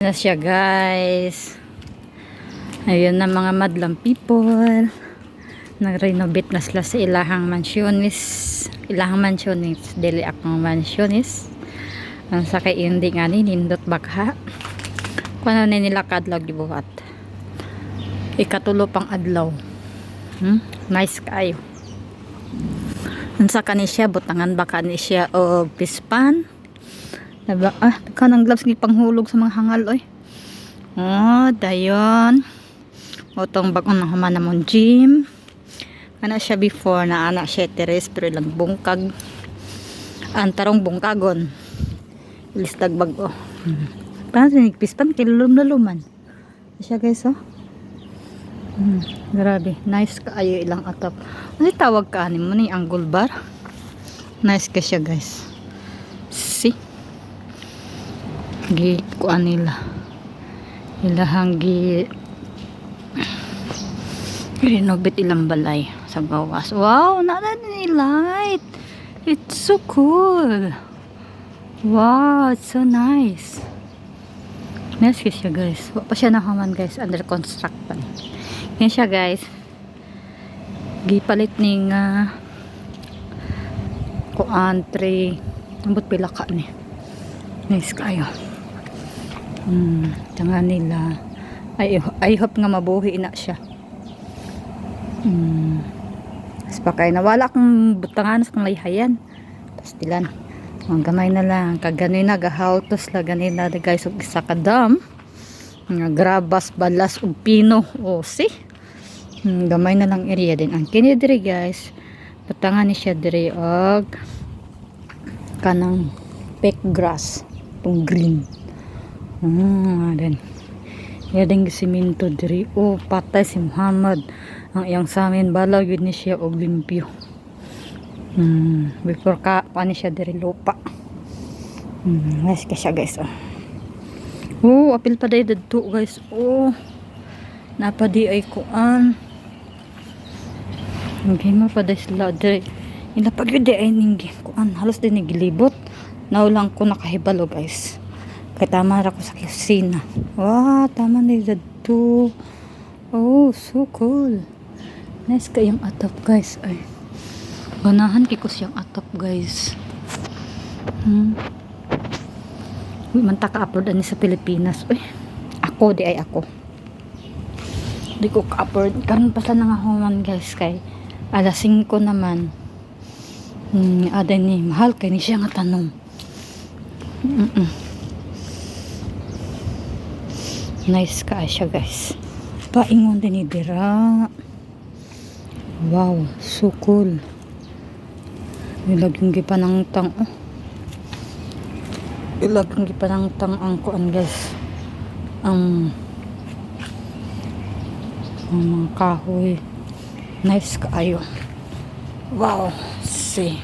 na siya, guys. Ayun na mga madlang people. Nag-renovate na sila sa ilahang mansyonis. Ilahang mansyonis. Dili akong mansyonis. Ang sakay hindi nga ni nindot bagha. Kung ano nila kadlaw gibuhat. Ikatulo pang adlaw. Nice kayo. Unsa kani siya, butangan ba kani siya o pispan? Diba? Kanang gloves ni panghulog sa mga hangal oy. Oh, dayon. Otong bag-on na human namon gym. Ana siya before na ana siya teres pero lang bungkag. Antarong bungkagon. Listag bag-o. Paano sinig pispan kilulum-luluman. Siya guys oh. Grabe, nice kaayo ilang atap. Ano tawag ka ani mo ni angle bar? Nice ka siya guys. See? Gi kuan nila. Ilahang gi renovate ilang balay sa gawas. Wow, nada ni light. It's so cool. Wow, it's so nice. Nice ka siya guys. Wa pa siya nahaman guys, under construct pa. Yan siya guys. Gipalit ning kuan tray. Ambot pila ka ni. Nice kayo. Tanga nila. I hope nga mabuhi na siya. Pakay nawala akong butangan sa kong layhayan. Tapos dilan. Ang gamay na lang. Kaganoy na gahautos la ganin na guys. Og isa ka dam. Nga grabas, balas, ug pino. O see? Gamay na lang area din. Ang kini diri guys. Butangan ni siya diri og kanang pek grass. Itong green. Then. Yading siminto diri. Oh, patay si Muhammad. Ang iyang sa amin balaw yun ni siya og limpyo. Before ka pa ni siya diri lupa. Nice ka siya guys oh. Apil pa day dadto guys. Oh. Napadi ay kuan. Hindi mo pa day sila diri. Ila pag yun ay ning kuan. Halos din nagilibot. Naulang ko nakahibalo guys. Kaya tama ra ko sa kusina. Wow, tama na dadto. Oh, so cool. Nice kayong atap guys. Ay. Ganahan kiko siyang atap guys. Man ta ka-upload ani sa Pilipinas. Uy. Ako di ay ako. Di ko ka-upload. Karon pa sa nangahuman guys kay alas 5 naman. Aday ni mahal kay ni siya nga tanong. Nice ka siya guys. Paingon din ni dira. Wow, so cool. Ilaging gipanangtang ilaging gipanangtang ang kuan guys. Ang mga kahoy. Nice kaayo. Wow, see.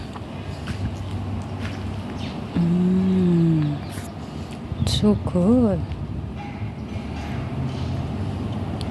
So cool.